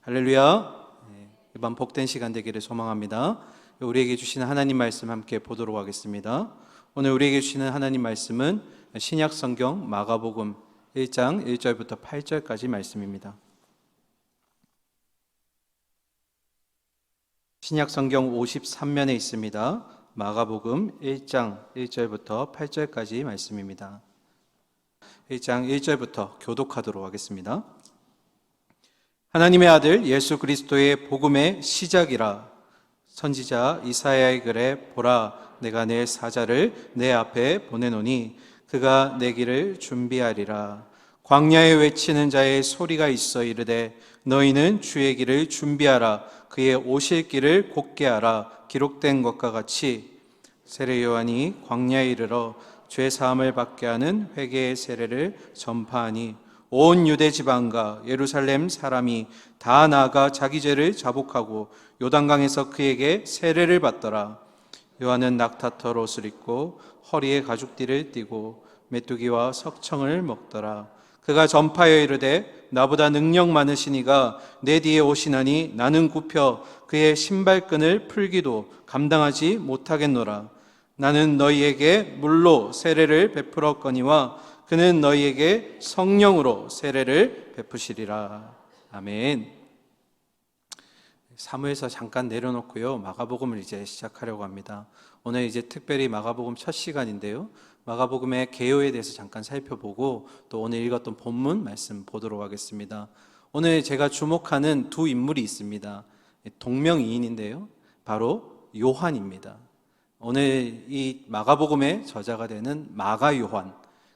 할렐루야. 이번 복된 시간 되기를 소망합니다. 우리에게 주시는 하나님 말씀 함께 보도록 하겠습니다. 오늘 우리에게 주시는 하나님 말씀은 신약 성경 마가복음 1장 1절부터 8절까지 말씀입니다. 신약 성경 53면에 있습니다. 마가복음 1장 1절부터 8절까지 말씀입니다. 1장 1절부터 교독하도록 하겠습니다. 하나님의 아들 예수 그리스도의 복음의 시작이라. 선지자 이사야의 글에 보라, 내가 내 사자를 내 앞에 보내노니 그가 내 길을 준비하리라. 광야에 외치는 자의 소리가 있어 이르되 너희는 주의 길을 준비하라. 그의 오실 길을 곧게 하라. 기록된 것과 같이 세례 요한이 광야에 이르러 죄 사함을 받게 하는 회개의 세례를 전파하니 온 유대 지방과 예루살렘 사람이 다 나아가 자기 죄를 자복하고 요단강에서 그에게 세례를 받더라. 요한은 낙타털 옷을 입고 허리에 가죽띠를 띠고 메뚜기와 석청을 먹더라. 그가 전파하여 이르되 나보다 능력 많으신 이가 내 뒤에 오시나니 나는 굽혀 그의 신발끈을 풀기도 감당하지 못하겠노라. 나는 너희에게 물로 세례를 베풀었거니와 그는 너희에게 성령으로 세례를 베푸시리라. 아멘. 사무에서 잠깐 내려놓고요, 마가복음을 이제 시작하려고 합니다. 오늘 이제 특별히 마가복음 첫 시간인데요, 마가복음의 개요에 대해서 잠깐 살펴보고 또 오늘 읽었던 본문 말씀 보도록 하겠습니다. 오늘 제가 주목하는 두 인물이 있습니다. 동명이인인데요, 바로 요한입니다. 오늘 이 마가복음의 저자가 되는 마가 요한,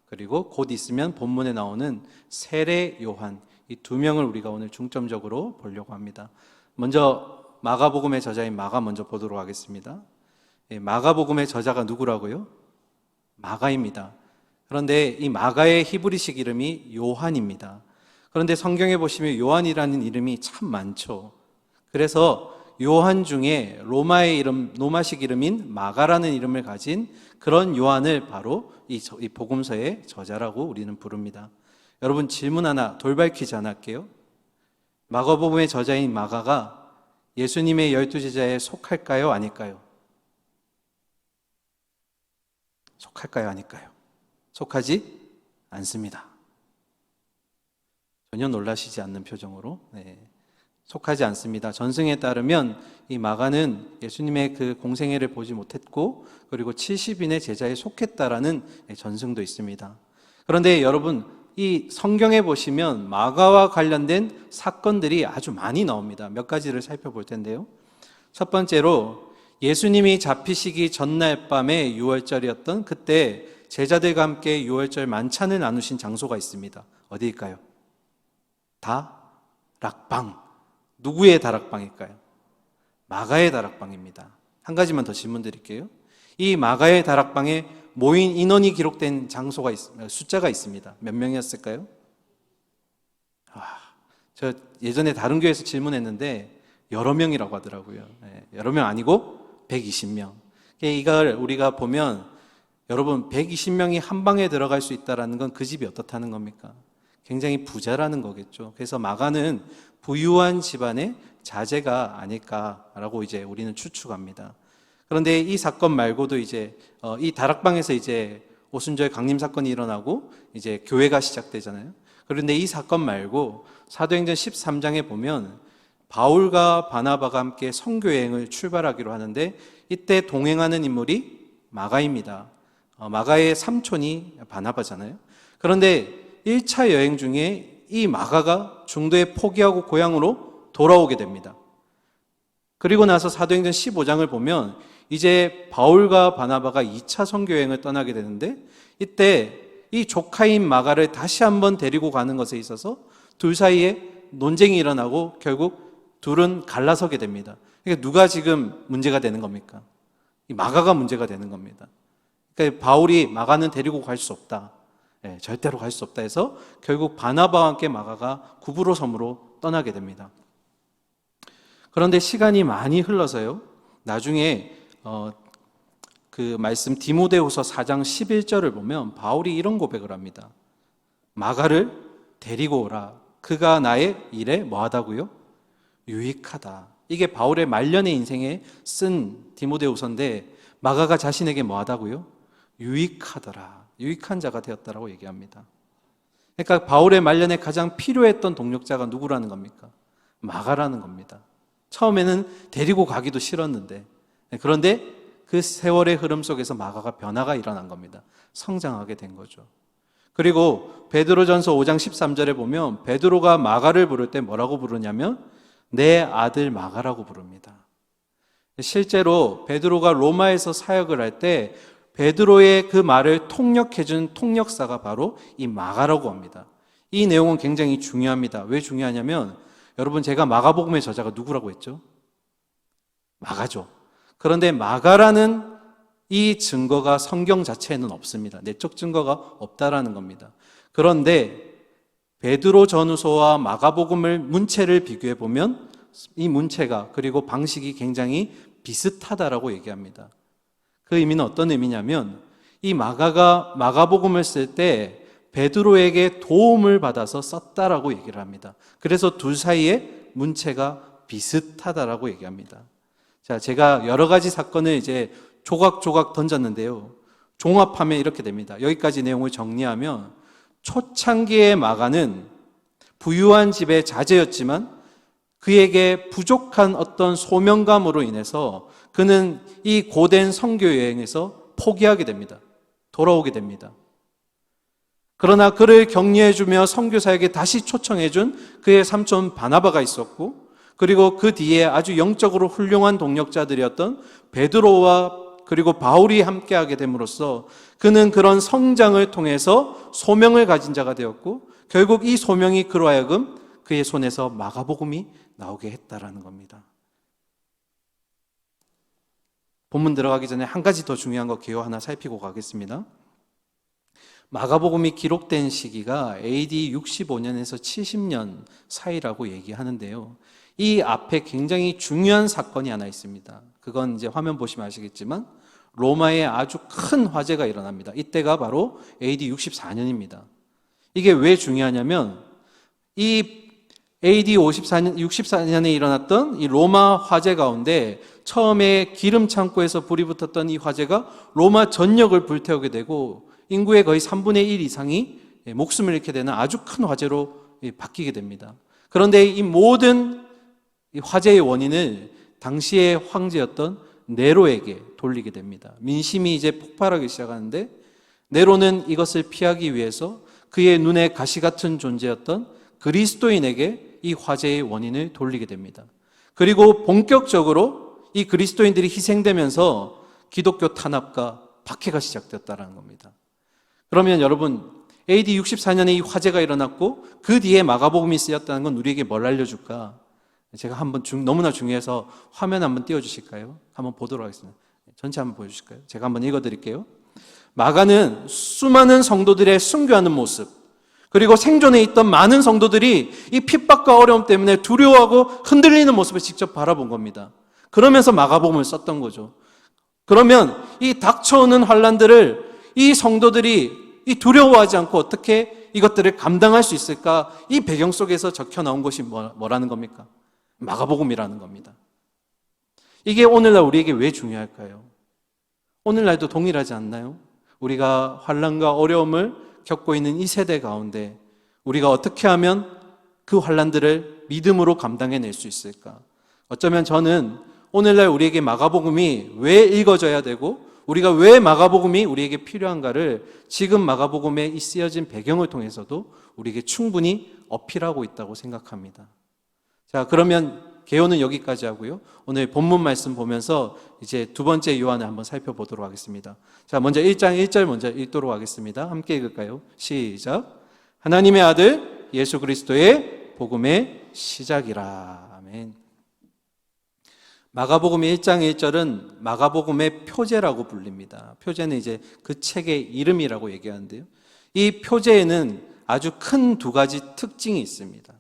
그리고 곧 있으면 본문에 나오는 세례 요한, 이 두 명을 우리가 오늘 중점적으로 보려고 합니다. 먼저 마가복음의 저자인 마가 먼저 보도록 하겠습니다. 마가복음의 저자가 누구라고요? 마가입니다. 그런데 이 마가의 히브리식 이름이 요한입니다. 그런데 성경에 보시면 요한이라는 이름이 참 많죠. 그래서 요한 중에 로마식 이름인 마가라는 이름을 가진 그런 요한을 바로 이 복음서의 저자라고 우리는 부릅니다. 여러분, 질문 하나, 돌발 퀴즈 하나 할게요. 마가복음의 저자인 마가가 예수님의 12제자에 속할까요? 아닐까요? 속할까요? 아닐까요? 속하지 않습니다. 전혀 놀라시지 않는 표정으로. 속하지 않습니다. 전승에 따르면 이 마가는 예수님의 그 공생애를 보지 못했고, 그리고 70인의 제자에 속했다라는 전승도 있습니다. 그런데 여러분, 이 성경에 보시면 마가와 관련된 사건들이 아주 많이 나옵니다. 몇 가지를 살펴볼 텐데요. 첫 번째로 예수님이 잡히시기 전날 밤에 유월절이었던 그때 제자들과 함께 유월절 만찬을 나누신 장소가 있습니다. 어디일까요? 다락방. 누구의 다락방일까요? 마가의 다락방입니다. 한 가지만 더 질문 드릴게요. 이 마가의 다락방에 모인 인원이 기록된 장소가 숫자가 있습니다. 몇 명이었을까요? 저 예전에 다른 교회에서 질문했는데 여러 명이라고 하더라고요. 여러 명 아니고 120명. 이걸 우리가 보면 여러분, 120명이 한 방에 들어갈 수 있다는 건 그 집이 어떻다는 겁니까? 굉장히 부자라는 거겠죠. 그래서 마가는 부유한 집안의 자제가 아닐까라고 이제 우리는 추측합니다. 그런데 이 사건 말고도 이제 이 다락방에서 이제 오순절 강림 사건이 일어나고 이제 교회가 시작되잖아요. 그런데 이 사건 말고 사도행전 13장에 보면 바울과 바나바가 함께 선교 여행을 출발하기로 하는데 이때 동행하는 인물이 마가입니다. 마가의 삼촌이 바나바잖아요. 그런데 1차 여행 중에 이 마가가 중도에 포기하고 고향으로 돌아오게 됩니다. 그리고 나서 사도행전 15장을 보면 이제 바울과 바나바가 2차 선교 여행을 떠나게 되는데 이때 이 조카인 마가를 다시 한번 데리고 가는 것에 있어서 둘 사이에 논쟁이 일어나고 결국 둘은 갈라서게 됩니다. 그러니까 누가 지금 문제가 되는 겁니까? 이 마가가 문제가 되는 겁니다. 그러니까 바울이 마가는 데리고 갈 수 없다. 절대로 갈 수 없다 해서 결국 바나바와 함께 마가가 구브로 섬으로 떠나게 됩니다. 그런데 시간이 많이 흘러서요, 나중에 그 말씀 디모데후서 4장 11절을 보면 바울이 이런 고백을 합니다. 마가를 데리고 오라. 그가 나의 일에 뭐하다고요? 유익하다. 이게 바울의 말년의 인생에 쓴 디모데후서인데 마가가 자신에게 뭐하다고요? 유익하더라. 유익한 자가 되었다라고 얘기합니다. 그러니까 바울의 말년에 가장 필요했던 동력자가 누구라는 겁니까? 마가라는 겁니다. 처음에는 데리고 가기도 싫었는데, 그런데 그 세월의 흐름 속에서 마가가 변화가 일어난 겁니다. 성장하게 된 거죠. 그리고 베드로전서 5장 13절에 보면 베드로가 마가를 부를 때 뭐라고 부르냐면 내 아들 마가라고 부릅니다. 실제로 베드로가 로마에서 사역을 할 때 베드로의 그 말을 통역해준 통역사가 바로 이 마가라고 합니다. 이 내용은 굉장히 중요합니다. 왜 중요하냐면 여러분, 제가 마가복음의 저자가 누구라고 했죠? 마가죠. 그런데 마가라는 이 증거가 성경 자체에는 없습니다. 내적 증거가 없다라는 겁니다. 그런데 베드로 전후서와 마가복음을 문체를 비교해 보면 이 문체가 그리고 방식이 굉장히 비슷하다라고 얘기합니다. 그 의미는 어떤 의미냐면 이 마가가 마가복음을 쓸 때 베드로에게 도움을 받아서 썼다라고 얘기를 합니다. 그래서 둘 사이에 문체가 비슷하다라고 얘기합니다. 자, 제가 여러 가지 사건을 이제 조각조각 던졌는데요. 종합하면 이렇게 됩니다. 여기까지 내용을 정리하면 초창기의 마가는 부유한 집의 자제였지만 그에게 부족한 어떤 소명감으로 인해서 그는 이 고된 선교 여행에서 포기하게 됩니다. 돌아오게 됩니다. 그러나 그를 격려해주며 선교사에게 다시 초청해준 그의 삼촌 바나바가 있었고, 그리고 그 뒤에 아주 영적으로 훌륭한 동력자들이었던 베드로와 그리고 바울이 함께하게 됨으로써 그는 그런 성장을 통해서 소명을 가진 자가 되었고, 결국 이 소명이 그로 하여금 그의 손에서 마가복음이 나오게 했다라는 겁니다. 본문 들어가기 전에 한 가지 더 중요한 거 기호 하나 살피고 가겠습니다. 마가복음이 기록된 시기가 AD 65년에서 70년 사이라고 얘기하는데요. 이 앞에 굉장히 중요한 사건이 하나 있습니다. 그건 이제 화면 보시면 아시겠지만 로마에 아주 큰 화재가 일어납니다. 이때가 바로 AD 64년입니다. 이게 왜 중요하냐면 이 AD 64년에 일어났던 이 로마 화재 가운데 처음에 기름 창고에서 불이 붙었던 이 화재가 로마 전역을 불태우게 되고 인구의 거의 3분의 1 이상이 목숨을 잃게 되는 아주 큰 화재로 바뀌게 됩니다. 그런데 이 모든 화재의 원인을 당시의 황제였던 네로에게 돌리게 됩니다. 민심이 이제 폭발하기 시작하는데 네로는 이것을 피하기 위해서 그의 눈에 가시 같은 존재였던 그리스도인에게 이 화재의 원인을 돌리게 됩니다. 그리고 본격적으로 이 그리스도인들이 희생되면서 기독교 탄압과 박해가 시작되었다는 겁니다. 그러면 여러분, AD 64년에 이 화재가 일어났고 그 뒤에 마가복음이 쓰였다는 건 우리에게 뭘 알려줄까? 제가 한번 너무나 중요해서 화면 한번 띄워주실까요? 한번 보도록 하겠습니다. 전체 한번 보여주실까요? 제가 한번 읽어드릴게요. 마가는 수많은 성도들의 순교하는 모습, 그리고 생존에 있던 많은 성도들이 이 핍박과 어려움 때문에 두려워하고 흔들리는 모습을 직접 바라본 겁니다. 그러면서 마가복음을 썼던 거죠. 그러면 이 닥쳐오는 환난들을 이 성도들이 이 두려워하지 않고 어떻게 이것들을 감당할 수 있을까? 이 배경 속에서 적혀 나온 것이 뭐라는 겁니까? 마가복음이라는 겁니다. 이게 오늘날 우리에게 왜 중요할까요? 오늘날도 동일하지 않나요? 우리가 환난과 어려움을 겪고 있는 이 세대 가운데 우리가 어떻게 하면 그 환난들을 믿음으로 감당해낼 수 있을까? 어쩌면 저는 오늘날 우리에게 마가복음이 왜 읽어져야 되고 우리가 왜 마가복음이 우리에게 필요한가를 지금 마가복음에 이 쓰여진 배경을 통해서도 우리에게 충분히 어필하고 있다고 생각합니다. 자, 그러면 개요는 여기까지 하고요. 오늘 본문 말씀 보면서 이제 두 번째 요한을 한번 살펴보도록 하겠습니다. 자, 먼저 1장 1절 먼저 읽도록 하겠습니다. 함께 읽을까요? 시작. 하나님의 아들 예수 그리스도의 복음의 시작이라. 아멘. 마가복음 1장 1절은 마가복음의 표제라고 불립니다. 표제는 이제 그 책의 이름이라고 얘기하는데요. 이 표제에는 아주 큰 두 가지 특징이 있습니다.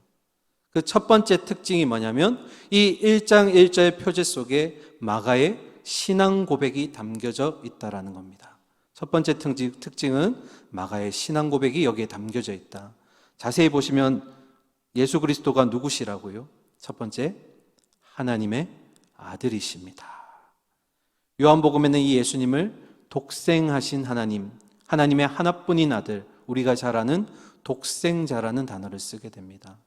그 첫 번째 특징이 뭐냐면 이 1장 1절 표제 속에 마가의 신앙 고백이 담겨져 있다라는 겁니다. 첫 번째 특징은 마가의 신앙 고백이 여기에 담겨져 있다. 자세히 보시면 예수 그리스도가 누구시라고요? 첫 번째, 하나님의 아들이십니다. 요한복음에는 이 예수님을 독생하신 하나님, 하나님의 하나뿐인 아들, 우리가 잘 아는 독생자라는 단어를 쓰게 됩니다.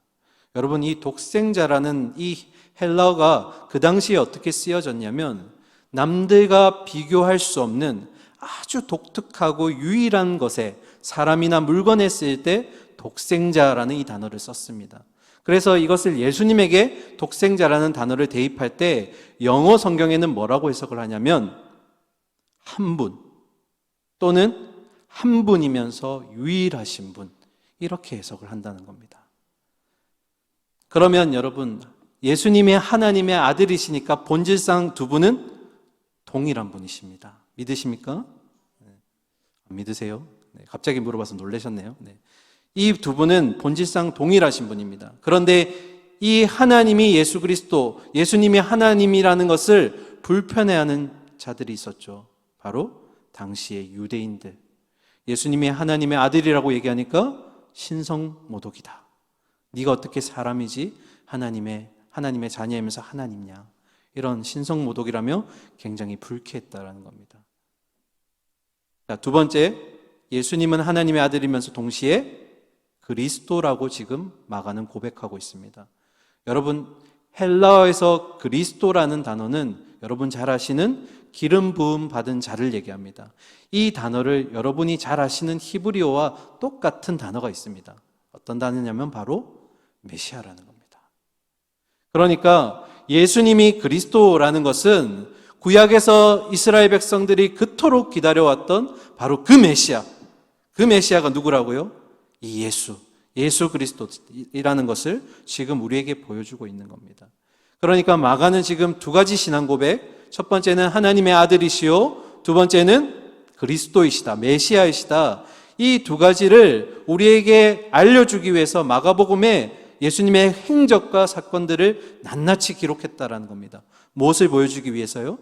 여러분, 이 독생자라는 이 헬라어가 그 당시에 어떻게 쓰여졌냐면 남들과 비교할 수 없는 아주 독특하고 유일한 것에, 사람이나 물건에 쓰일 때 독생자라는 이 단어를 썼습니다. 그래서 이것을 예수님에게 독생자라는 단어를 대입할 때 영어 성경에는 뭐라고 해석을 하냐면 한 분 또는 한 분이면서 유일하신 분, 이렇게 해석을 한다는 겁니다. 그러면 여러분, 예수님이 하나님의 아들이시니까 본질상 두 분은 동일한 분이십니다. 믿으십니까? 안 믿으세요? 갑자기 물어봐서 놀라셨네요. 이 두 분은 본질상 동일하신 분입니다. 그런데 이 하나님이 예수 그리스도, 예수님이 하나님이라는 것을 불편해하는 자들이 있었죠. 바로 당시의 유대인들. 예수님이 하나님의 아들이라고 얘기하니까 신성모독이다. 네가 어떻게 사람이지 하나님의 자녀이면서 하나님냐. 이런 신성모독이라며 굉장히 불쾌했다라는 겁니다. 자, 두 번째, 예수님은 하나님의 아들이면서 동시에 그리스도라고 지금 마가는 고백하고 있습니다. 여러분, 헬라어에서 그리스도라는 단어는 여러분 잘 아시는 기름 부음 받은 자를 얘기합니다. 이 단어를 여러분이 잘 아시는 히브리어와 똑같은 단어가 있습니다. 어떤 단어냐면 바로 메시아라는 겁니다. 그러니까 예수님이 그리스도라는 것은 구약에서 이스라엘 백성들이 그토록 기다려왔던 바로 그 메시아. 그 메시아가 누구라고요? 이 예수 그리스도이라는 것을 지금 우리에게 보여주고 있는 겁니다. 그러니까 마가는 지금 두 가지 신앙 고백, 첫 번째는 하나님의 아들이시요, 두 번째는 그리스도이시다, 메시아이시다. 이 두 가지를 우리에게 알려주기 위해서 마가복음에 예수님의 행적과 사건들을 낱낱이 기록했다라는 겁니다. 무엇을 보여주기 위해서요?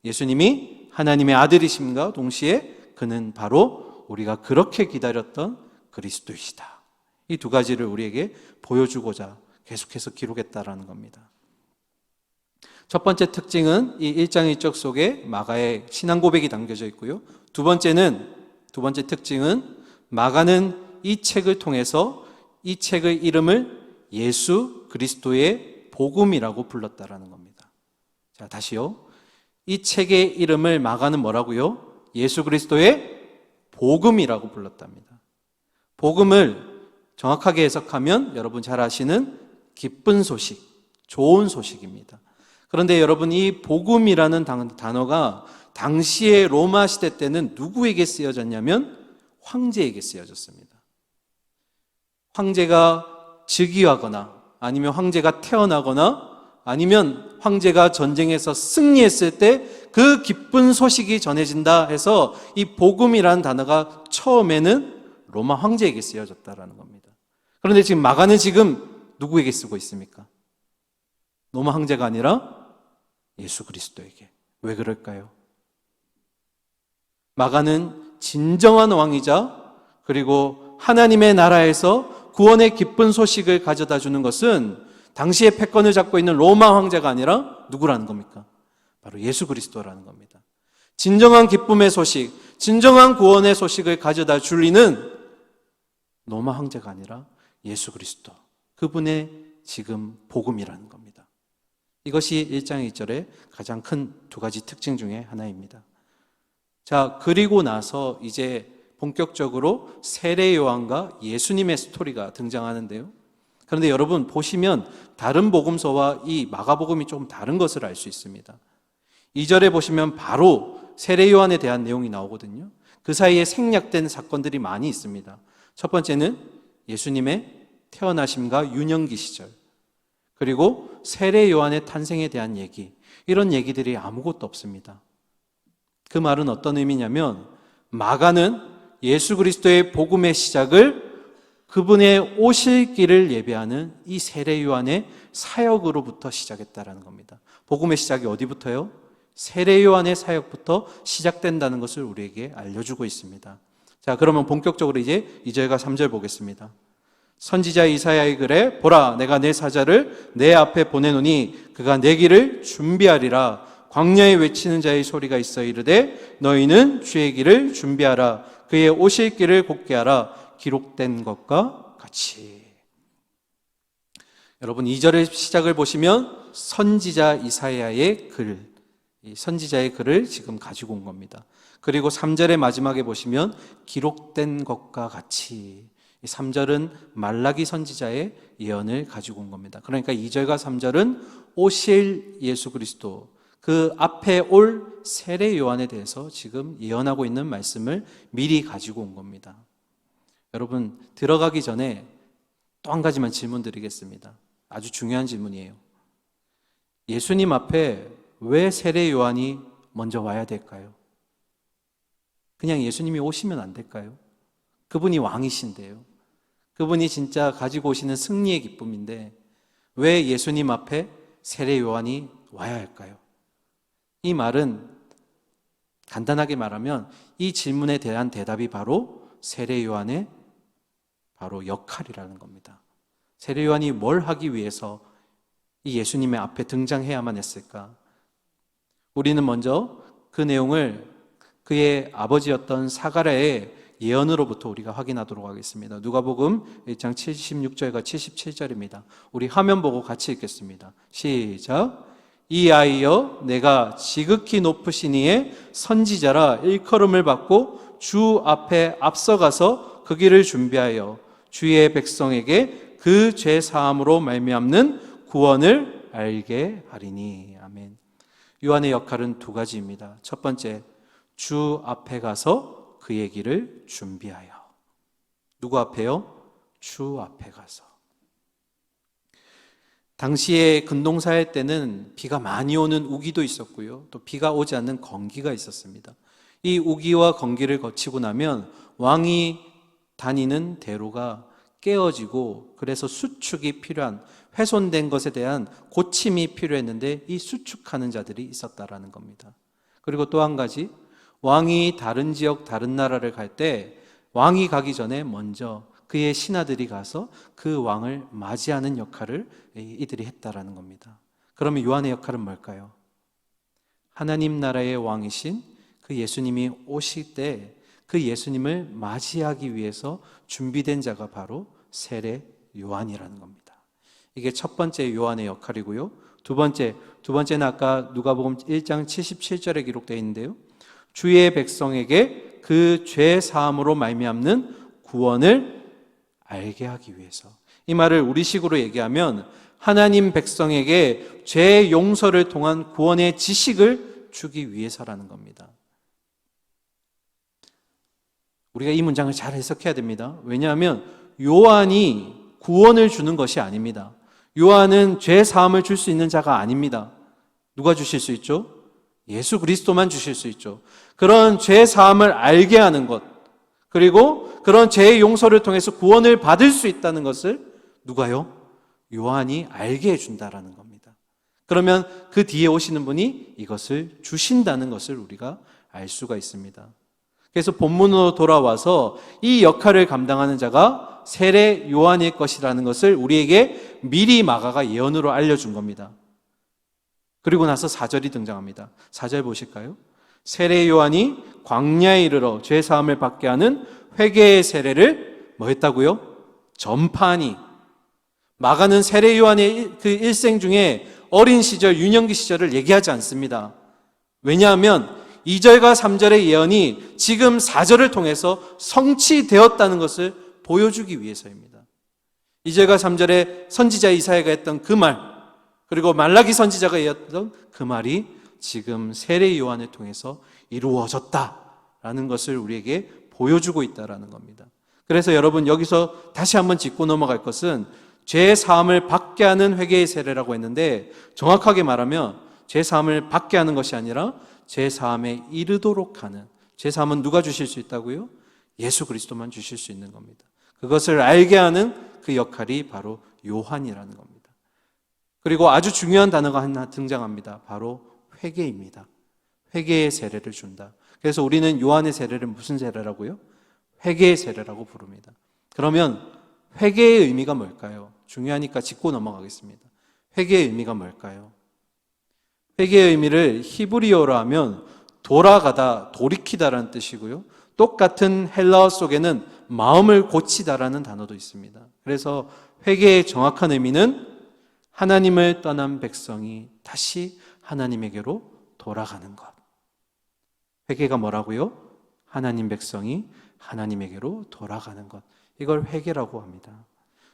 예수님이 하나님의 아들이심과 동시에 그는 바로 우리가 그렇게 기다렸던 그리스도이시다. 이 두 가지를 우리에게 보여주고자 계속해서 기록했다라는 겁니다. 첫 번째 특징은 이 1장 1절 속에 마가의 신앙 고백이 담겨져 있고요. 두 번째 특징은 마가는 이 책을 통해서 이 책의 이름을 예수 그리스도의 복음이라고 불렀다라는 겁니다. 자, 다시요. 이 책의 이름을 마가는 뭐라고요? 예수 그리스도의 복음이라고 불렀답니다. 복음을 정확하게 해석하면 여러분 잘 아시는 기쁜 소식, 좋은 소식입니다. 그런데 여러분, 이 복음이라는 단어가 당시의 로마 시대 때는 누구에게 쓰여졌냐면 황제에게 쓰여졌습니다. 황제가 즉위하거나 아니면 황제가 태어나거나 아니면 황제가 전쟁에서 승리했을 때 그 기쁜 소식이 전해진다 해서 이 복음이라는 단어가 처음에는 로마 황제에게 쓰여졌다라는 겁니다. 그런데 지금 마가는 지금 누구에게 쓰고 있습니까? 로마 황제가 아니라 예수 그리스도에게. 왜 그럴까요? 마가는 진정한 왕이자 그리고 하나님의 나라에서 구원의 기쁜 소식을 가져다 주는 것은 당시에 패권을 잡고 있는 로마 황제가 아니라 누구라는 겁니까? 바로 예수 그리스도라는 겁니다. 진정한 기쁨의 소식, 진정한 구원의 소식을 가져다 줄 이는 로마 황제가 아니라 예수 그리스도, 그분의 지금 복음이라는 겁니다. 이것이 1장 2절의 가장 큰 두 가지 특징 중에 하나입니다. 자, 그리고 나서 이제 본격적으로 세례 요한과 예수님의 스토리가 등장하는데요. 그런데 여러분 보시면 다른 복음서와 이 마가복음이 조금 다른 것을 알 수 있습니다. 2절에 보시면 바로 세례 요한에 대한 내용이 나오거든요. 그 사이에 생략된 사건들이 많이 있습니다. 첫 번째는 예수님의 태어나심과 유년기 시절, 그리고 세례 요한의 탄생에 대한 얘기, 이런 얘기들이 아무것도 없습니다. 그 말은 어떤 의미냐면 마가는 예수 그리스도의 복음의 시작을 그분의 오실 길을 예배하는 이 세례 요한의 사역으로부터 시작했다라는 겁니다. 복음의 시작이 어디부터요? 세례 요한의 사역부터 시작된다는 것을 우리에게 알려주고 있습니다. 자, 그러면 본격적으로 이제 2절과 3절 보겠습니다. 선지자 이사야의 글에 보라 내가 내 사자를 내 앞에 보내노니 그가 내 길을 준비하리라. 광야에 외치는 자의 소리가 있어 이르되 너희는 주의 길을 준비하라. 그의 오실 길을 곧게 하라. 기록된 것과 같이. 여러분 2절의 시작을 보시면 선지자 이사야의 글, 이 선지자의 글을 지금 가지고 온 겁니다. 그리고 3절의 마지막에 보시면 기록된 것과 같이, 이 3절은 말라기 선지자의 예언을 가지고 온 겁니다. 그러니까 2절과 3절은 오실 예수 그리스도, 그 앞에 올 세례 요한에 대해서 지금 예언하고 있는 말씀을 미리 가지고 온 겁니다. 여러분 들어가기 전에 또 한 가지만 질문 드리겠습니다. 아주 중요한 질문이에요. 예수님 앞에 왜 세례 요한이 먼저 와야 될까요? 그냥 예수님이 오시면 안 될까요? 그분이 왕이신데요. 그분이 진짜 가지고 오시는 승리의 기쁨인데 왜 예수님 앞에 세례 요한이 와야 할까요? 이 말은 간단하게 말하면 이 질문에 대한 대답이 바로 세례 요한의 바로 역할이라는 겁니다. 세례 요한이 뭘 하기 위해서 이 예수님의 앞에 등장해야만 했을까? 우리는 먼저 그 내용을 그의 아버지였던 사가랴의 예언으로부터 우리가 확인하도록 하겠습니다. 누가복음 1장 76절과 77절입니다. 우리 화면 보고 같이 읽겠습니다. 시작. 이 아이여 내가 지극히 높으신 이의 선지자라 일컬음을 받고 주 앞에 앞서가서 그 길을 준비하여 주의 백성에게 그 죄 사함으로 말미암는 구원을 알게 하리니. 아멘. 요한의 역할은 두 가지입니다. 첫 번째, 주 앞에 가서 그의 길을 준비하여. 누구 앞에요? 주 앞에 가서. 당시에 근동사회 때는 비가 많이 오는 우기도 있었고요, 또 비가 오지 않는 건기가 있었습니다. 이 우기와 건기를 거치고 나면 왕이 다니는 대로가 깨어지고, 그래서 수축이 필요한, 훼손된 것에 대한 고침이 필요했는데 이 수축하는 자들이 있었다라는 겁니다. 그리고 또 한 가지, 왕이 다른 지역 다른 나라를 갈 때 왕이 가기 전에 먼저 그의 신하들이 가서 그 왕을 맞이하는 역할을 이들이 했다라는 겁니다. 그러면 요한의 역할은 뭘까요? 하나님 나라의 왕이신 그 예수님이 오실 때 그 예수님을 맞이하기 위해서 준비된 자가 바로 세례 요한이라는 겁니다. 이게 첫 번째 요한의 역할이고요. 두 번째는 아까 누가복음 1장 77절에 기록되어 있는데요. 주의 백성에게 그 죄 사함으로 말미암는 구원을 알게 하기 위해서. 이 말을 우리식으로 얘기하면 하나님 백성에게 죄 용서를 통한 구원의 지식을 주기 위해서라는 겁니다. 우리가 이 문장을 잘 해석해야 됩니다. 왜냐하면 요한이 구원을 주는 것이 아닙니다. 요한은 죄 사함을 줄 수 있는 자가 아닙니다. 누가 주실 수 있죠? 예수 그리스도만 주실 수 있죠. 그런 죄 사함을 알게 하는 것, 그리고 그런 죄의 용서를 통해서 구원을 받을 수 있다는 것을 누가요? 요한이 알게 해준다라는 겁니다. 그러면 그 뒤에 오시는 분이 이것을 주신다는 것을 우리가 알 수가 있습니다. 그래서 본문으로 돌아와서 이 역할을 감당하는 자가 세례 요한일 것이라는 것을 우리에게 미리 마가가 예언으로 알려준 겁니다. 그리고 나서 4절이 등장합니다. 4절 보실까요? 세례 요한이 광야에 이르러 죄 사함을 받게 하는 회개의 세례를 뭐 했다고요? 전파하니. 마가는 세례 요한의 그 일생 중에 어린 시절, 유년기 시절을 얘기하지 않습니다. 왜냐하면 2절과 3절의 예언이 지금 4절을 통해서 성취되었다는 것을 보여주기 위해서입니다. 2절과 3절에 선지자 이사야가 했던 그 말, 그리고 말라기 선지자가 했던 그 말이 지금 세례 요한을 통해서 이루어졌다라는 것을 우리에게 보여주고 있다라는 겁니다. 그래서 여러분 여기서 다시 한번 짚고 넘어갈 것은 죄 사함을 받게 하는 회개의 세례라고 했는데, 정확하게 말하면 죄 사함을 받게 하는 것이 아니라 죄 사함에 이르도록 하는, 죄 사함은 누가 주실 수 있다고요? 예수 그리스도만 주실 수 있는 겁니다. 그것을 알게 하는 그 역할이 바로 요한이라는 겁니다. 그리고 아주 중요한 단어가 하나 등장합니다. 바로 회개입니다. 회개의 세례를 준다. 그래서 우리는 요한의 세례를 무슨 세례라고요? 회개의 세례라고 부릅니다. 그러면 회개의 의미가 뭘까요? 중요하니까 짚고 넘어가겠습니다. 회개의 의미가 뭘까요? 회개의 의미를 히브리어로 하면 돌아가다, 돌이키다라는 뜻이고요. 똑같은 헬라어 속에는 마음을 고치다라는 단어도 있습니다. 그래서 회개의 정확한 의미는 하나님을 떠난 백성이 다시 하나님에게로 돌아가는 것. 회개가 뭐라고요? 하나님 백성이 하나님에게로 돌아가는 것. 이걸 회개라고 합니다.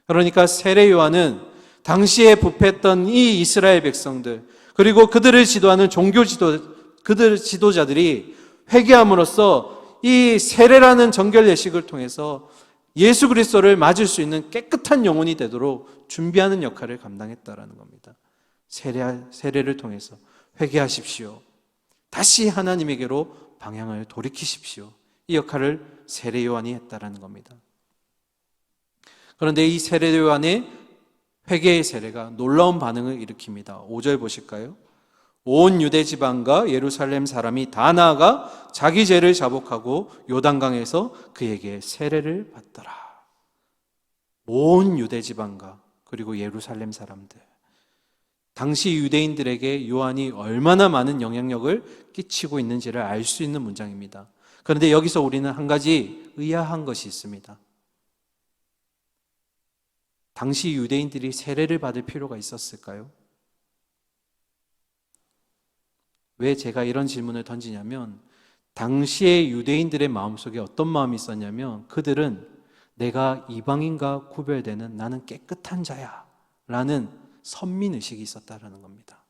그러니까 세례 요한은 당시에 부패했던 이 이스라엘 백성들, 그리고 그들을 지도하는 그들 지도자들이 회개함으로써 이 세례라는 정결 예식을 통해서 예수 그리스도를 맞을 수 있는 깨끗한 영혼이 되도록 준비하는 역할을 감당했다라는 겁니다. 세례를 통해서 회개하십시오. 다시 하나님에게로 방향을 돌이키십시오. 이 역할을 세례 요한이 했다라는 겁니다. 그런데 이 세례 요한의 회개의 세례가 놀라운 반응을 일으킵니다. 5절 보실까요? 온 유대 지방과 예루살렘 사람이 다 나아가 자기 죄를 자복하고 요단강에서 그에게 세례를 받더라. 온 유대 지방과 그리고 예루살렘 사람들, 당시 유대인들에게 요한이 얼마나 많은 영향력을 끼치고 있는지를 알 수 있는 문장입니다. 그런데 여기서 우리는 한 가지 의아한 것이 있습니다. 당시 유대인들이 세례를 받을 필요가 있었을까요? 왜 제가 이런 질문을 던지냐면, 당시의 유대인들의 마음속에 어떤 마음이 있었냐면, 그들은 내가 이방인과 구별되는 나는 깨끗한 자야 라는 선민의식이 있었다는 겁니다.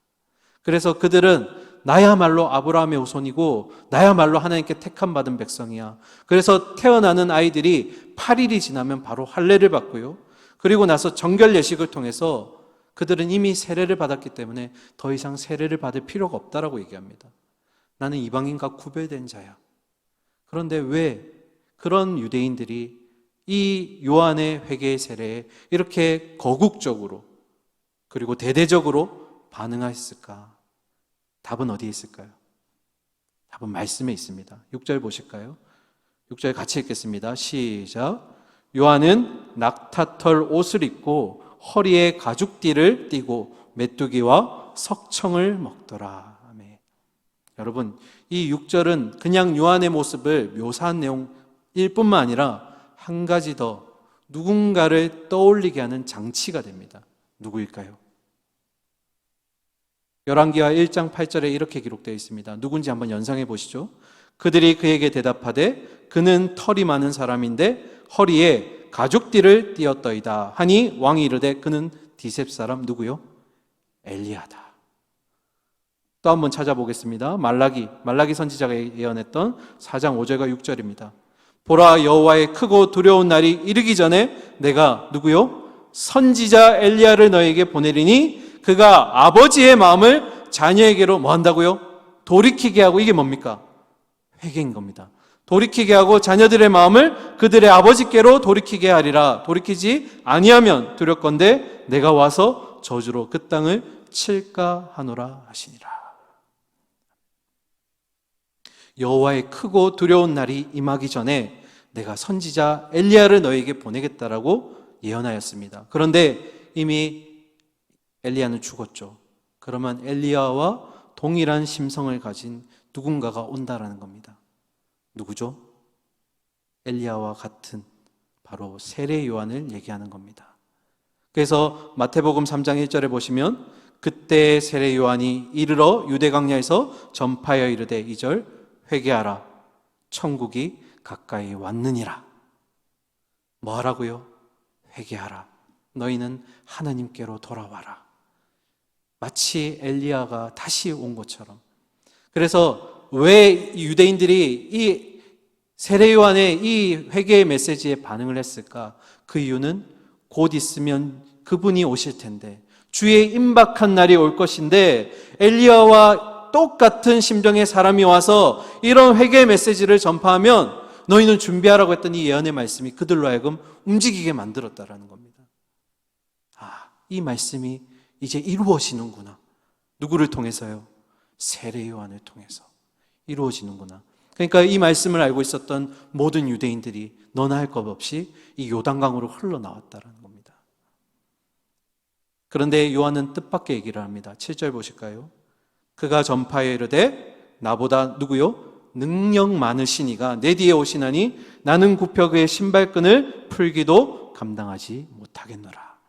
그래서 그들은 나야말로 아브라함의 후손이고 나야말로 하나님께 택함 받은 백성이야. 그래서 태어나는 아이들이 8일이 지나면 바로 할례를 받고요, 그리고 나서 정결 예식을 통해서 그들은 이미 세례를 받았기 때문에 더 이상 세례를 받을 필요가 없다라고 얘기합니다. 나는 이방인과 구별된 자야. 그런데 왜 그런 유대인들이 이 요한의 회개의 세례에 이렇게 거국적으로 그리고 대대적으로 반응했을까? 답은 어디에 있을까요? 답은 말씀에 있습니다. 6절 보실까요? 6절 같이 읽겠습니다. 시작. 요한은 낙타털 옷을 입고 허리에 가죽띠를 띠고 메뚜기와 석청을 먹더라. 아멘. 여러분, 이 6절은 그냥 요한의 모습을 묘사한 내용일 뿐만 아니라 한 가지 더 누군가를 떠올리게 하는 장치가 됩니다. 누구일까요? 열왕기하 1장 8절에 이렇게 기록되어 있습니다. 누군지 한번 연상해 보시죠. 그들이 그에게 대답하되 그는 털이 많은 사람인데 허리에 가죽띠를 띠었더이다 하니 왕이 이르되 그는 디셉 사람 누구요? 엘리야다. 또 한번 찾아보겠습니다. 말라기 선지자가 예언했던 4장 5절과 6절입니다. 보라, 여호와의 크고 두려운 날이 이르기 전에 내가 누구요? 선지자 엘리야를 너에게 보내리니 그가 아버지의 마음을 자녀에게로 뭐 한다고요? 돌이키게 하고. 이게 뭡니까? 회개인 겁니다. 돌이키게 하고 자녀들의 마음을 그들의 아버지께로 돌이키게 하리라. 돌이키지 아니하면 두렵건대 내가 와서 저주로 그 땅을 칠까 하노라 하시니라. 여호와의 크고 두려운 날이 임하기 전에 내가 선지자 엘리야를 너에게 보내겠다라고 예언하였습니다. 그런데 이미 엘리야는 죽었죠. 그러면 엘리야와 동일한 심성을 가진 누군가가 온다라는 겁니다. 누구죠? 엘리야와 같은 바로 세례 요한을 얘기하는 겁니다. 그래서 마태복음 3장 1절에 보시면 그때 세례 요한이 이르러 유대 광야에서 전파하여 이르되 2절 회개하라 천국이 가까이 왔느니라. 뭐 하라고요? 회개하라. 너희는 하나님께로 돌아와라. 마치 엘리야가 다시 온 것처럼. 그래서 왜 유대인들이 이 세례 요한의 이 회개의 메시지에 반응을 했을까? 그 이유는 곧 있으면 그분이 오실 텐데, 주의 임박한 날이 올 것인데 엘리야와 똑같은 심정의 사람이 와서 이런 회개의 메시지를 전파하면 너희는 준비하라고 했던 이 예언의 말씀이 그들로 하여금 움직이게 만들었다라는 겁니다. 이 말씀이 이제 이루어지는구나. 누구를 통해서요? 세례 요한을 통해서 이루어지는구나. 그러니까 이 말씀을 알고 있었던 모든 유대인들이 너나 할 것 없이 이 요단강으로 흘러나왔다는 겁니다. 그런데 요한은 뜻밖의 얘기를 합니다. 7절 보실까요? 그가 전파에 이르되 나보다 누구요? 능력 많으신 이가 내 뒤에 오시나니 나는 굽혀 그의 신발끈을 풀기도 감당하지 못하겠노라.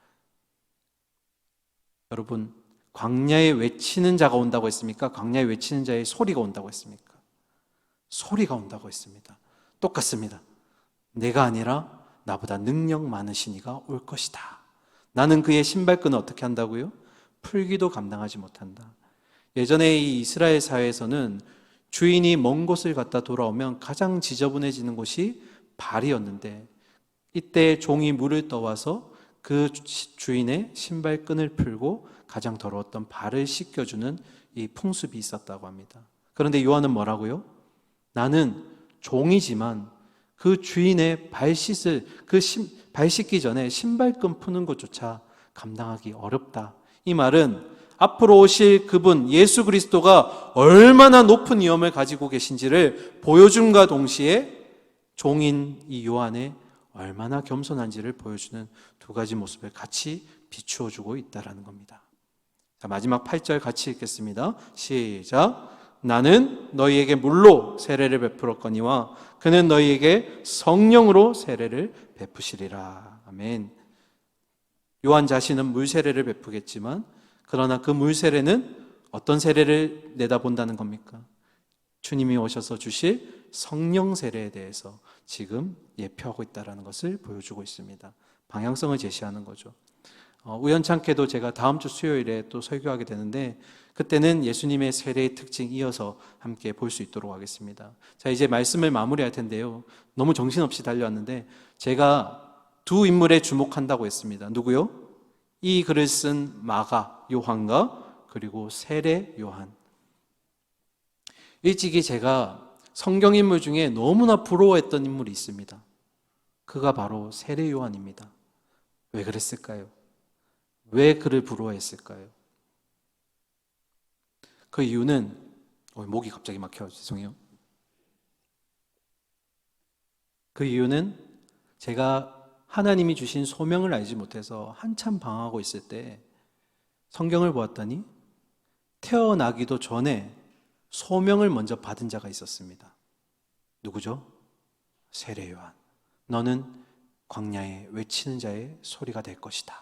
여러분, 광야에 외치는 자가 온다고 했습니까? 광야에 외치는 자의 소리가 온다고 했습니까? 소리가 온다고 했습니다. 똑같습니다. 내가 아니라 나보다 능력 많으신 이가 올 것이다. 나는 그의 신발끈을 어떻게 한다고요? 풀기도 감당하지 못한다. 예전에 이 이스라엘 사회에서는 주인이 먼 곳을 갔다 돌아오면 가장 지저분해지는 곳이 발이었는데, 이때 종이 물을 떠와서 그 주인의 신발끈을 풀고 가장 더러웠던 발을 씻겨주는 이 풍습이 있었다고 합니다. 그런데 요한은 뭐라고요? 나는 종이지만 그 주인의 발 씻기 전에 신발끈 푸는 것조차 감당하기 어렵다. 이 말은 앞으로 오실 그분 예수 그리스도가 얼마나 높은 위엄을 가지고 계신지를 보여줌과 동시에 종인 이 요한의 얼마나 겸손한지를 보여주는 두 가지 모습을 같이 비추어 주고 있다는 겁니다. 자, 마지막 8절 같이 읽겠습니다. 시작. 나는 너희에게 물로 세례를 베풀었거니와 그는 너희에게 성령으로 세례를 베푸시리라. 아멘. 요한 자신은 물 세례를 베푸겠지만, 그러나 그 물 세례는 어떤 세례를 내다본다는 겁니까? 주님이 오셔서 주실 성령 세례에 대해서 지금 예표하고 있다는 것을 보여주고 있습니다. 방향성을 제시하는 거죠. 우연찮게도 제가 다음 주 수요일에 또 설교하게 되는데, 그때는 예수님의 세례의 특징 이어서 함께 볼 수 있도록 하겠습니다. 자, 이제 말씀을 마무리할 텐데요. 너무 정신없이 달려왔는데 제가 두 인물에 주목한다고 했습니다. 누구요? 이 글을 쓴 마가 요한과 그리고 세례 요한. 일찍이 제가 성경 인물 중에 너무나 부러워했던 인물이 있습니다. 그가 바로 세례 요한입니다. 왜 그랬을까요? 왜 그를 부러워했을까요? 그 이유는 목이 갑자기 막혀요. 죄송해요. 그 이유는 제가 하나님이 주신 소명을 알지 못해서 한참 방황하고 있을 때 성경을 보았더니 태어나기도 전에 소명을 먼저 받은 자가 있었습니다. 누구죠? 세례 요한. 너는 광야에 외치는 자의 소리가 될 것이다.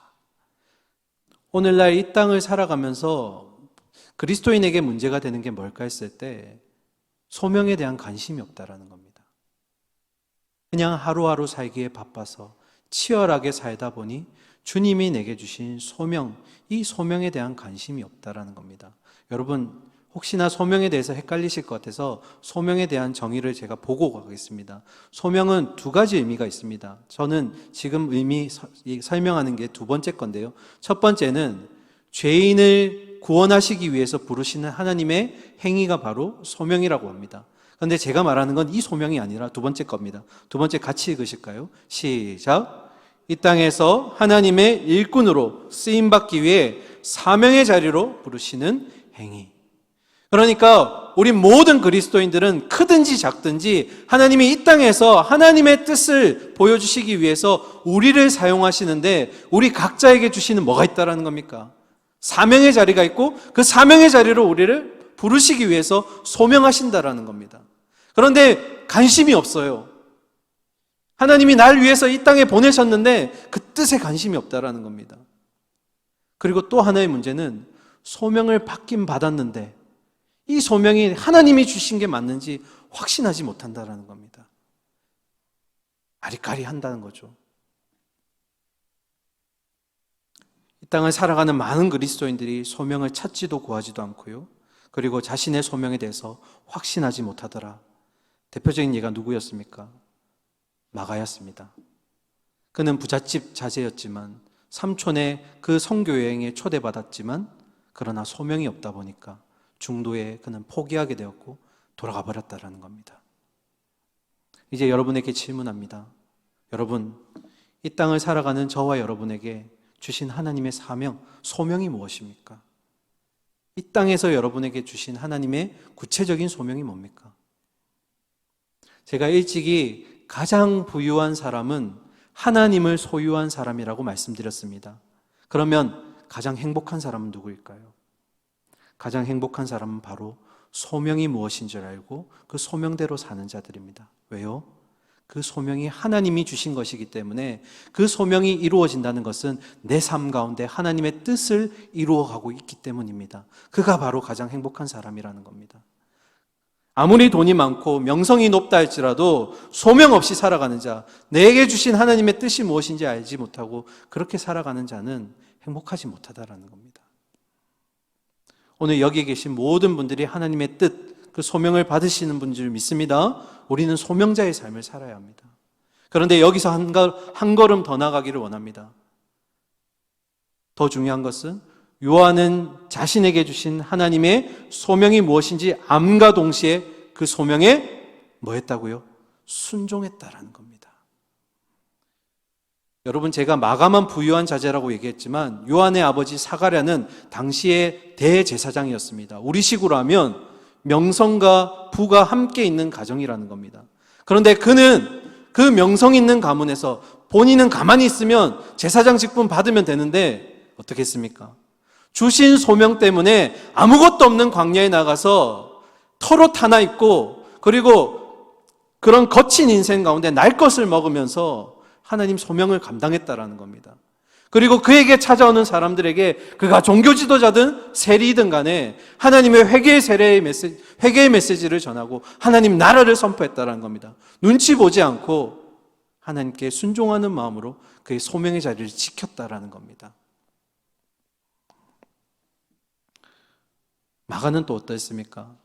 오늘날 이 땅을 살아가면서 그리스도인에게 문제가 되는 게 뭘까 했을 때 소명에 대한 관심이 없다라는 겁니다. 그냥 하루하루 살기에 바빠서 치열하게 살다 보니 주님이 내게 주신 소명, 이 소명에 대한 관심이 없다라는 겁니다. 여러분, 혹시나 소명에 대해서 헷갈리실 것 같아서 소명에 대한 정의를 제가 보고 가겠습니다. 소명은 두 가지 의미가 있습니다. 저는 지금 설명하는 게 두 번째 건데요. 첫 번째는 죄인을 구원하시기 위해서 부르시는 하나님의 행위가 바로 소명이라고 합니다. 그런데 제가 말하는 건 이 소명이 아니라 두 번째 겁니다. 두 번째 같이 읽으실까요? 시작. 이 땅에서 하나님의 일꾼으로 쓰임받기 위해 사명의 자리로 부르시는 행위. 그러니까 우리 모든 그리스도인들은 크든지 작든지 하나님이 이 땅에서 하나님의 뜻을 보여주시기 위해서 우리를 사용하시는데, 우리 각자에게 주시는 뭐가 있다라는 겁니까? 사명의 자리가 있고 그 사명의 자리로 우리를 부르시기 위해서 소명하신다라는 겁니다. 그런데 관심이 없어요. 하나님이 날 위해서 이 땅에 보내셨는데 그 뜻에 관심이 없다라는 겁니다. 그리고 또 하나의 문제는 소명을 받긴 받았는데 이 소명이 하나님이 주신 게 맞는지 확신하지 못한다라는 겁니다. 아리까리 한다는 거죠. 이 땅을 살아가는 많은 그리스도인들이 소명을 찾지도 구하지도 않고요. 그리고 자신의 소명에 대해서 확신하지 못하더라. 대표적인 예가 누구였습니까? 마가였습니다. 그는 부잣집 자제였지만 삼촌의 그 선교 여행에 초대받았지만 그러나 소명이 없다 보니까 중도에 그는 포기하게 되었고 돌아가 버렸다라는 겁니다. 이제 여러분에게 질문합니다. 여러분, 이 땅을 살아가는 저와 여러분에게 주신 하나님의 사명, 소명이 무엇입니까? 이 땅에서 여러분에게 주신 하나님의 구체적인 소명이 뭡니까? 제가 일찍이 가장 부유한 사람은 하나님을 소유한 사람이라고 말씀드렸습니다. 그러면 가장 행복한 사람은 누구일까요? 가장 행복한 사람은 바로 소명이 무엇인 줄 알고 그 소명대로 사는 자들입니다. 왜요? 그 소명이 하나님이 주신 것이기 때문에 그 소명이 이루어진다는 것은 내 삶 가운데 하나님의 뜻을 이루어가고 있기 때문입니다. 그가 바로 가장 행복한 사람이라는 겁니다. 아무리 돈이 많고 명성이 높다 할지라도 소명 없이 살아가는 자, 내게 주신 하나님의 뜻이 무엇인지 알지 못하고 그렇게 살아가는 자는 행복하지 못하다라는 겁니다. 오늘 여기 계신 모든 분들이 하나님의 뜻, 그 소명을 받으시는 분 줄 믿습니다. 우리는 소명자의 삶을 살아야 합니다. 그런데 여기서 한 걸음 더 나가기를 원합니다. 더 중요한 것은 요한은 자신에게 주신 하나님의 소명이 무엇인지 암과 동시에 그 소명에 뭐 했다고요? 순종했다라는 겁니다. 여러분, 제가 마감한 부유한 자제라고 얘기했지만 요한의 아버지 사가랴는 당시의 대제사장이었습니다. 우리식으로 하면 명성과 부가 함께 있는 가정이라는 겁니다. 그런데 그는 그 명성 있는 가문에서 본인은 가만히 있으면 제사장 직분 받으면 되는데 어떻게 했습니까? 주신 소명 때문에 아무것도 없는 광야에 나가서 털옷 하나 입고 그리고 그런 거친 인생 가운데 날 것을 먹으면서 하나님 소명을 감당했다라는 겁니다. 그리고 그에게 찾아오는 사람들에게 그가 종교 지도자든 세리든 간에 하나님의 회개의 메시지를 전하고 하나님 나라를 선포했다라는 겁니다. 눈치 보지 않고 하나님께 순종하는 마음으로 그의 소명의 자리를 지켰다라는 겁니다. 마가는 또 어떠했습니까?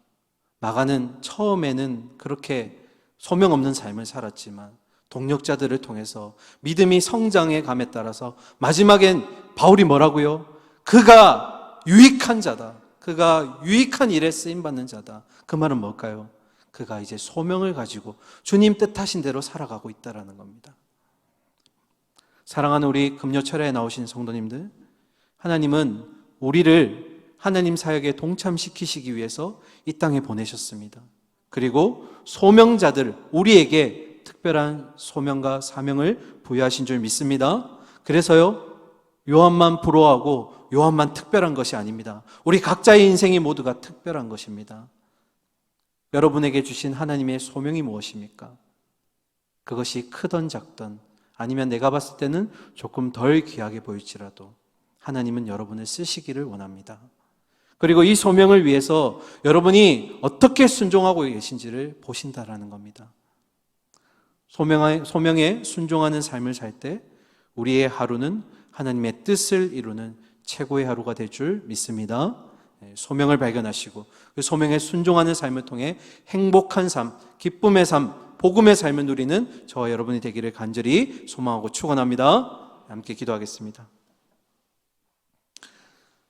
마가는 처음에는 그렇게 소명 없는 삶을 살았지만 동력자들을 통해서 믿음이 성장해 감에 따라서 마지막엔 바울이 뭐라고요? 그가 유익한 자다. 그가 유익한 일에 쓰임받는 자다. 그 말은 뭘까요? 그가 이제 소명을 가지고 주님 뜻하신 대로 살아가고 있다는 겁니다. 사랑하는 우리 금요철에 나오신 성도님들, 하나님은 우리를 하나님 사역에 동참시키시기 위해서 이 땅에 보내셨습니다. 그리고 소명자들, 우리에게 특별한 소명과 사명을 부여하신 줄 믿습니다. 그래서요, 요한만 부러워하고 요한만 특별한 것이 아닙니다. 우리 각자의 인생이 모두가 특별한 것입니다. 여러분에게 주신 하나님의 소명이 무엇입니까? 그것이 크던 작던 아니면 내가 봤을 때는 조금 덜 귀하게 보일지라도 하나님은 여러분을 쓰시기를 원합니다. 그리고 이 소명을 위해서 여러분이 어떻게 순종하고 계신지를 보신다라는 겁니다. 소명에 순종하는 삶을 살 때 우리의 하루는 하나님의 뜻을 이루는 최고의 하루가 될 줄 믿습니다. 소명을 발견하시고 그 소명에 순종하는 삶을 통해 행복한 삶, 기쁨의 삶, 복음의 삶을 누리는 저와 여러분이 되기를 간절히 소망하고 축원합니다. 함께 기도하겠습니다.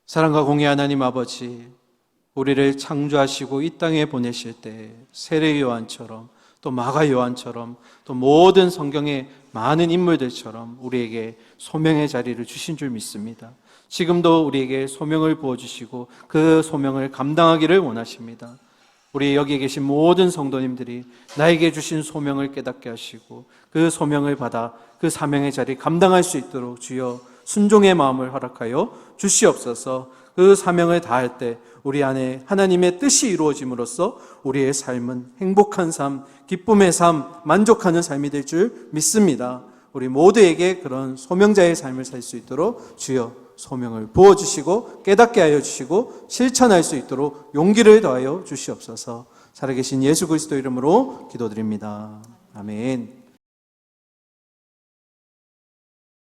사랑과 공의 하나님 아버지, 우리를 창조하시고 이 땅에 보내실 때 세례 요한처럼 또 마가 요한처럼 또 모든 성경의 많은 인물들처럼 우리에게 소명의 자리를 주신 줄 믿습니다. 지금도 우리에게 소명을 부어주시고 그 소명을 감당하기를 원하십니다. 우리 여기 계신 모든 성도님들이 나에게 주신 소명을 깨닫게 하시고 그 소명을 받아 그 사명의 자리 감당할 수 있도록 주여 순종의 마음을 허락하여 주시옵소서. 그 사명을 다할 때 우리 안에 하나님의 뜻이 이루어짐으로써 우리의 삶은 행복한 삶, 기쁨의 삶, 만족하는 삶이 될 줄 믿습니다. 우리 모두에게 그런 소명자의 삶을 살 수 있도록 주여 소명을 부어주시고 깨닫게 하여 주시고 실천할 수 있도록 용기를 더하여 주시옵소서. 살아계신 예수 그리스도 이름으로 기도드립니다. 아멘.